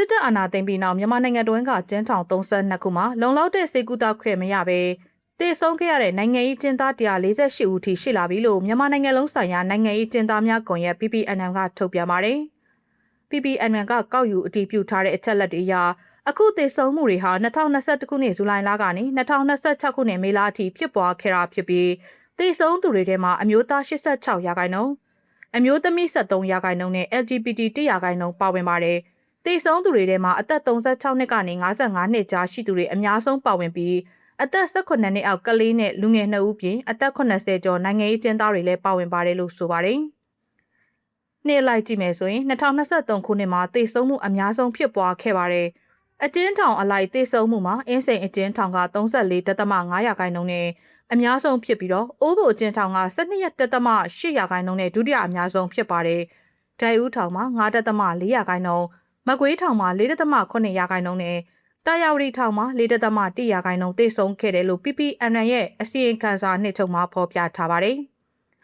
စစ်တပ်အာဏာသိမ်းပြီးနောက်မြန်မာနိုင်ငံတွင်းကကျင်းထောင်32ခုမှာလုံလောက်တဲ့စေကူတာခွင့်မရဘဲတေဆုံးခဲ့ရတဲ့နိုင်ငံရေးကျင်းသား148ဦးထိရှိလာပြီလို့မြန်မာနိုင်ငံလုံးဆိုင်ရာနိုင်ငံရေးကျင်းသားများကွန်ရက် PPNM ကထုတ်ပြန်ပါတယ်။ PPNM ကကောက်ယူအတည်ပြုထားတဲ့အချက်လက်တွေအရအခုတေဆုံးမှုတွေဟာ2021ခုနှစ်ဇူလိုင်လကနေ2026ခုနှစ်မေလအထိဖြစ်ပွားခဲ့တာဖြစ်ပြီးတေဆုံးသူတွေထဲမှာအမျိုးသား86%အမျိုးသမီး73%နဲ့ LGBT 1%ပါဝင်ပါတယ်။တေဆုံးသူတွေထဲမှာအသက်36နှစ်ကနေ55နှစ်ကြားရှိသူတွေအများဆုံးပါဝင်ပြီးအသက်18နှစ်အောက်ကလေးနဲ့လူငယ်2ဦးပြင်အသက်80ကျော်နိုင်ငံရေးကျင်းသားတွေလည်းပါဝင်ပါတယ်လို့ဆိုပါတယ်။နေ့လိုက်ကြည့်မယ်ဆိုရင်2023ခုနှစ်မှာတေဆုံးမှုအများဆုံးဖြစ်ပွားခဲ့ပါတယ်။အကျဉ်းထောင်အလိုက်တေဆုံးမှုမှာအင်းစိန်အကျဉ်းထောင်က34.5%နဲ့အများဆုံးဖြစ်ပြီးတော့အိုးဘိုအကျဉ်းထောင်က12.8%နဲ့ဒုတိယအများဆုံးဖြစ်ပါတယ်။ဒိုင်ဦးထောင်မှာ9.4%မကွေးထောင်မှာ4.9%နဲ့တာယာဝတီထောင်မှာ4.1%တေဆုံးခဲ့တယ်လို့ PPNN ရဲ့အစီရင်ခံစာနှစ်ချုပ်မှာဖော်ပြထားပါတယ်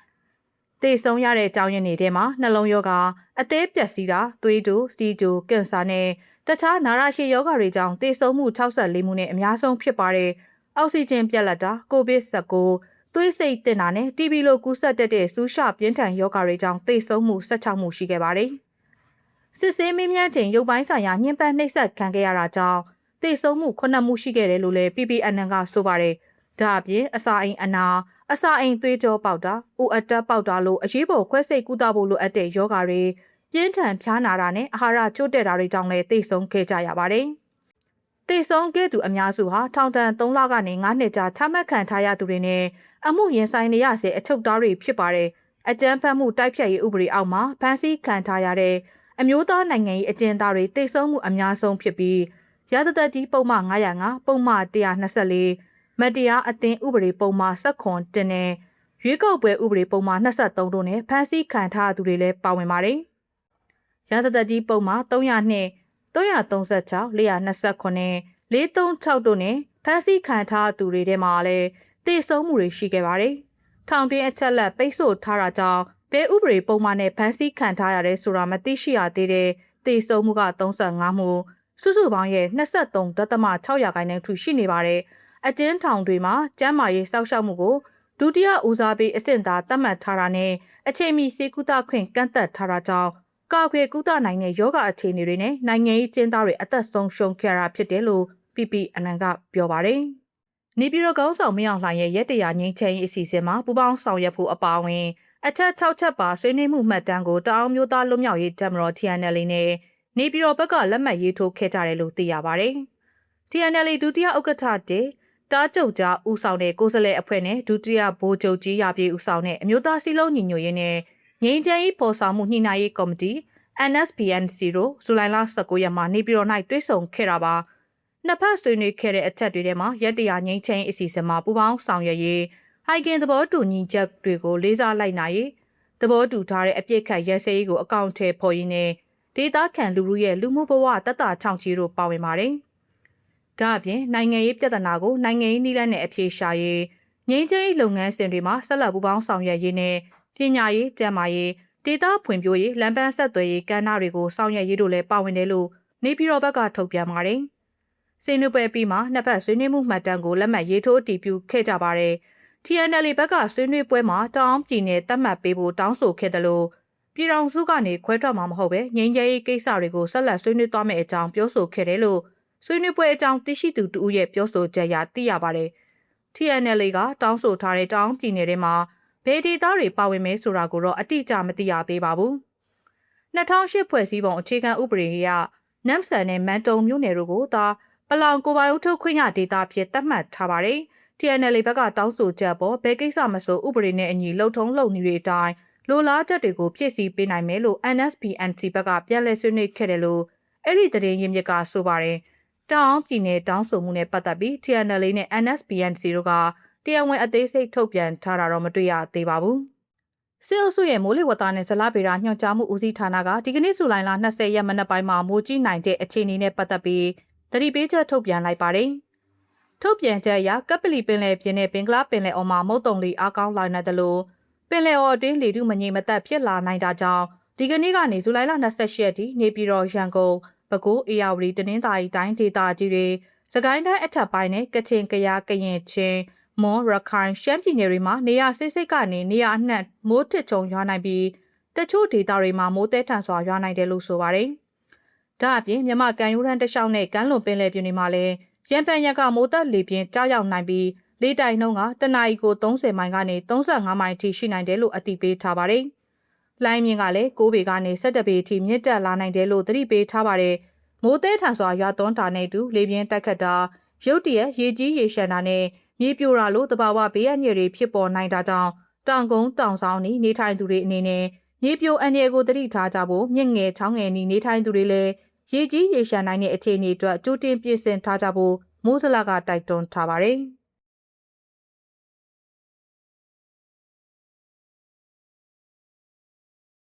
။တေဆုံးရတဲ့အကြောင်းရင်းတွေထဲမှာနှလုံးရောဂါအသေးပျက်စီးတာသွေးတိုးစီးတိုးကင်ဆာနဲ့တခြားနာရရှည်ရောဂါတွေကြောင့်တေဆုံးမှု64မှုနဲ့အများဆုံးဖြစ်ပါတယ်။အောက်ဆီဂျင်ပြတ်လတ်တာကိုဗစ်-19သွေးစိတ်တင်တာနဲ့ TB လိုကူးစက်တတ်တဲ့ဆူးရှပြင်းထန်ရောဂါတွေကြောင့်တေဆုံးမှု16မှုရှိခဲ့ပါတယ်။စစ်ဆေးမင်းမြန်းချိန်ရုပ်ပိုင်းဆိုင်ရာညှဉ်းပန်းနှိပ်စက်ခံခဲ့ရတာကြောင့်တေဆုံးမှု9မှုရှိခဲ့တယ်လို့လည်း PPNN ကဆိုပါတယ်။ဒါအပြင်အစာအိမ်အနာအစာအိမ်သွေးကြောပေါက်တာ၊အိုအတက်ပေါက်တာလို့အရေးပေါ်ခွဲစိတ်ကုသဖို့လိုအပ်တဲ့ယောဂါတွေပြင်းထန်ဖျားနာတာနဲ့အာဟာရချို့တဲ့တာတွေကြောင့်လည်းတေဆုံးခဲ့ကြရပါတယ်။တေဆုံးခဲ့သူအများစုဟာထောင်ဒဏ်3လကနေ9နှစ်ကြာချမှတ်ခံထားရသူတွေနဲ့အမှုရင်ဆိုင်နေရတဲ့အချုပ်သားတွေဖြစ်ပါတယ်။အကြမ်းဖက်မှုတိုက်ဖြတ်ရေးဥပဒေအောက်မှာဖမ်းဆီးခံထားရတဲ့အမျိုးသားနိုင်ငံရေးအကျဉ်းသားတွေတေဆုံးမှုအများဆုံးဖြစ်ပြီးရာဇသက်ကြီးပုံမှန်905ပုံမှန်124မတရားအသင်းဥပဒေပုံမှန်19နဲ့ရွေးကောက်ပွဲဥပဒေပုံမှန်23တို့နဲ့ဖမ်းဆီးခံထားသူတွေလည်းပါဝင်ပါတယ်။ရာဇသက်ကြီးပုံမှန်302 336 429 436တို့နဲ့ဖမ်းဆီးခံထားသူတွေထဲမှာလည်းတေဆုံးမှုတွေရှိခဲ့ပါတယ်။ထောင်တွင်းအချက်လက်ပိတ်ဆို့ထားတာကြောင့်ဘယ်ဥပဒေပုံမှန်နဲ့ဖမ်းဆီးခံထားရတဲ့ဆိုတာမသိရှိရသေးတဲ့တေဆုံးမှုက35မှုစုစုပေါင်းရဲ့23.6%ထိရှိနေပါတယ်။အကျဉ်းထောင်တွေမှာကျန်းမာရေးစောင့်ရှောက်မှုကိုဒုတိယဦးစားပေးအဆင့်သာသတ်မှတ်ထားတာနဲ့အချိန်မီဆေးကုသခွင့်ကန့်သတ်ထားတာကြောင့်ကာကွယ်ကုသနိုင်တဲ့ယောဂအခြေအနေတွေနဲ့နိုင်ငံရေးကျင်းသားတွေအသက်ဆုံးရှုံးခဲ့တာဖြစ်တယ်လို့ PPNN ကပြောပါတယ်။နေပြည်တော်ကောင်းဆောင်မင်းအောင်လှိုင်ရဲ့ရက်တရာငြိမ်းချမ်းရေးအစီအစဉ်မှာပူးပေါင်းဆောင်ရွက်ဖို့အပါအဝင်အချက်6ချက်ပါဆွေးနွေးမှုမှတ်တမ်းကိုတအောင်းမျိုးသားလွတ်မြောက်ရေးတပ်မတော် TNLA နဲ့နေပြည်တော်ဘက်ကလက်မှတ်ရေးထိုးခဲ့ကြတယ်လို့သိရပါတယ်။ TNLA ဒုတိယဥက္ကဋ္ဌတားကျုပ်ကြားဦးဆောင်တဲ့ကိုယ်စားလှယ်အဖွဲ့နဲ့ဒုတိယဗိုလ်ချုပ်ကြီးရာပြေဦးဆောင်တဲ့အမျိုးသားစည်းလုံးညီညွတ်ရေးနဲ့ငြိမ်းချမ်းရေးပေါ်ဆောင်မှုညှိနှိုင်းရေးကော်မတီ NSPNC တို့ဇူလိုင်လ19ရက်မှာနေပြည်တော်၌တွေ့ဆုံခဲ့တာပါ။နှစ်ဖက်ဆွေးနွေးခဲ့တဲ့အချက်တွေထဲမှာရက်တရာငြိမ်းချမ်းရေးအစီအစဉ်မှာပူးပေါင်းဆောင်ရွက်ရေးဟိုင်ကင်သဘောတူညီချက်တွေကိုလေးစားလိုက်နာရေးသဘောတူထားတဲ့အပြစ်ခတ်ရဲစဲရေးကိုအကောင့်ထဲပေါ်ရင်းနဲ့ဒေသခံလူမှုရဲ့လူမှုဘဝတက်တာချောင်ချီတို့ပါဝင်ပါတယ်။ဒါအပြင်နိုင်ငံရေးပြဿနာကိုနိုင်ငံရေးနည်းလမ်းနဲ့အပြေရှာရေးငြိမ်းချမ်းရေးလုပ်ငန်းစဉ်တွေမှာဆက်လက်ပူးပေါင်းဆောင်ရွက်ရေးနဲ့ပညာရေးကျန်းမာရေးဒေသဖွံ့ဖြိုးရေးလမ်းပန်းဆက်သွယ်ရေးကဏ္ဍတွေကိုဆောင်ရွက်ရေးတို့လည်းပါဝင်တယ်လို့နေပြည်တော်ဘက်ကထုတ်ပြန်ပါတယ်။ဆွေးနွေးပွဲပြီးမှနှစ်ဖက်ဆွေးနွေးမှုမှတ်တမ်းကိုလက်မှတ်ရေးထိုးအတည်ပြုခဲ့ကြပါတယ်။ TNLA ဘက်ကဆွေးနွေးပွဲမှာတောင်ပြည်နယ်တတ်မှတ်ပေးဖို့တောင်းဆိုခဲ့တယ်လို့ပြည်ထောင်စုကနေခွဲထွက်မှာမဟုတ်ပဲငြိမ်းချမ်းရေးကိစ္စတွေကိုဆက်လက်ဆွေးနွေးသွားမယ့်အကြောင်းပြောဆိုခဲ့တယ်လို့ဆွေးနွေးပွဲအကြောင်းသိရှိသူတဦးရဲ့ပြောဆိုချက်အရသိရပါတယ်။ TNLA ကတောင်းဆိုထားတဲ့တောင်ပြည်နယ်ထဲမှာဘယ်ဒေသတွေပါဝင်မဲဆိုတာကိုတော့အတိအကျမသိရသေးပါဘူး။2008ဖွဲ့စည်းပုံအခြေခံဥပဒေအရနမ်ဆန်နဲ့မန်တုံမြို့နယ်တို့ကိုသာပလောင်ကိုပိုင်အုပ်ချုပ်ခွင့်ရဒေသဖြစ်သတ်မှတ်ထားပါတယ်။ TNLA ဘက်ကတောင်းဆိုချက်ပေါ်ဘယ်ကိစ္စမဆိုဥပဒေနဲ့အညီလှုပ်ထုံးလုပ်နည်းတွေအတိုင်းလိုလားချက်တွေကိုဖြည့်ဆည်းပေးနိုင်မယ်လို့ NSPNC ဘက်ကပြန်လည်ဆွေးနွေးခဲ့တယ်လို့အဲ့ဒီသတင်းရင်းမြစ်ကဆိုပါတယ်။တောင်ပြည်နယ်တောင်းဆိုမှုနဲ့ပတ်သက်ပြီး TNLA နဲ့ NSPNC တို့ကတရားဝင်အသေးစိတ်ထုတ်ပြန်ထားတာတော့မတွေ့ရသေးပါဘူး။စစ်အုပ်စုရဲ့မိုးလေဝသနဲ့ဇလဗေဒညွှန်ကြားမှုဦးစီးဌာနကဒီကနေ့ဇူလိုင်လ20ရက်မနက်ပိုင်းမှာမိုးကြီးနိုင်တဲ့အခြေအနေနဲ့ပတ်သက်ပြီးသတိပေးချက်ထုတ်ပြန်လိုက်ပါတယ်။ထုတ်ပြန်ချက်အရကပလီပင်လယ်ပြင်နဲ့ဘင်္ဂလားပင်လယ်အော်မှာမုတ်တုံလီအားကောင်းလာနိုင်တယ်လို့ပင်လယ်အော်အတွင်းလေထုမငြိမ်မသက်ဖြစ်လာနိုင်တာကြောင့်ဒီကနေ့ကနေဇူလိုင်လ28ရက်ထိနေပြည်တော်ရန်ကုန် ပဲခူးအေရဝတီတနင်္သာရီတိုင်းဒေသကြီးတွေစကိုင်းတိုင်းအထက်ပိုင်းနဲ့ကချင်ကယားကရင်ချင်းမွန်ရခိုင်ရှမ်းပြည်နယ်တွေမှာနေရာစိတ်ကနေနေရာအနှံ့မိုးထစ်ချုံရွာနိုင်ပြီးတချို့ဒေသတွေမှာမိုးတဲထန်စွာရွာနိုင်တယ်လို့ဆိုပါတယ်။ဒါအပြင်မြမကန်ယူရန်တလျှောက်နဲ့ကမ်းလွန်ပင်လယ်ပြင်တွေမှာလည်းရံပန်ရကမိုးသက်လေပြင်းကြားရောက်နိုင်ပြီးလေတိုင်နှုန်းကတနအီကို30မိုင်ကနေ35မိုင်အထိရှိနိုင်တယ်လို့အသိပေးထားပါတယ်။လိုင်းမြင့်ကလည်း9ပေကနေ17ပေအထိမြင့်တက်လာနိုင်တယ်လို့သတိပေးထားပါတယ်။မိုးတဲထန်စွာရွာသွန်းတာနဲ့အတူလေပြင်းတိုက်ခတ်တာရုတ်တရက်ရေကြီးရေရှမ်းတာနဲ့မြေပြိုတာလို့တဘာဝဘေးအန္တရာယ်တွေဖြစ်ပေါ်နိုင်တာကြောင့်တောင်ကုန်းတောင်ဆောင်နီနေထိုင်သူတွေအနေနဲ့မြေပြိုအန္တရာယ်ကိုသတိထားကြဖို့မြင့်ငယ်ချောင်းငယ်နီနေထိုင်သူတွေလည်းရေကြီးရေရှမ်းနိုင်တဲ့အခြေအနေအတွက်ကြိုတင်ပြင်ဆင်ထားကြဖို့မိုးစလကတိုက်တွန်းထားပါတယ်။